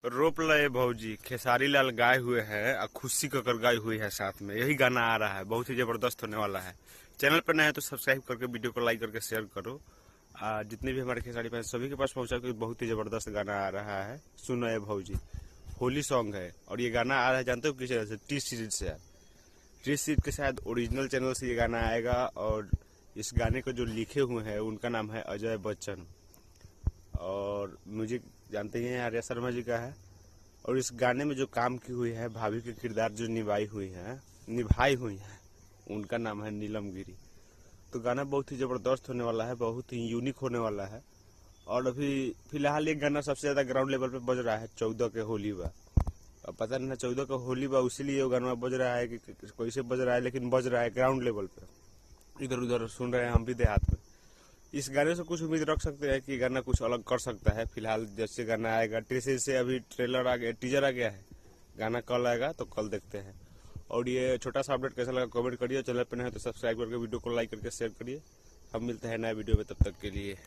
रोप लए भौजी खेसारी लाल गाए हुए हैं और खुशी ककर गाई हुई है साथ में। यही गाना आ रहा है, बहुत ही जबरदस्त होने वाला है। चैनल पर नए हैं तो सब्सक्राइब करके वीडियो को लाइक करके शेयर करो। जितने भी हमारे खेसारी फैंस सभी के पास पहुंचा कि बहुत ही जबरदस्त गाना आ रहा है। सुनो ये भौजी, होली सॉन्ग है और ये गाना आ रहा है जानते हो किस चैनल से? टी सीरीज से। टी सीरीज के शायद ओरिजिनल चैनल से ये गाना आएगा और इस गाने को जो लिखे हुए हैं उनका नाम है अजय बच्चन और म्यूजिक जानते ही हैं आर्या शर्मा जी का है। और इस गाने में जो काम की हुई है, भाभी के किरदार जो निभाई हुई है उनका नाम है नीलम गिरी। तो गाना बहुत ही जबरदस्त होने वाला है, बहुत ही यूनिक होने वाला है। और अभी फिलहाल एक गाना सबसे ज्यादा ग्राउंड लेवल पे बज रहा है 14 के होली बा। अब पता नहीं ना 14 का होली बा इसीलिए वो गाना बज रहा है कि कैसे बज रहा है, लेकिन बज रहा है ग्राउंड लेवल पे। इधर उधर सुन रहे हैं हम भी देहात में। इस गाने से कुछ उम्मीद रख सकते हैं कि गाना कुछ अलग कर सकता है। फिलहाल जैसे गाना आएगा टीजर से, अभी ट्रेलर आ गया, टीजर आ गया है। गाना कल आएगा तो कल देखते हैं। और ये छोटा सा अपडेट कैसा लगा कमेंट करिए। चैनल पर नहीं है तो सब्सक्राइब करके वीडियो को लाइक करके शेयर करिए। हम मिलते हैं नए वीडियो में, तब तक के लिए।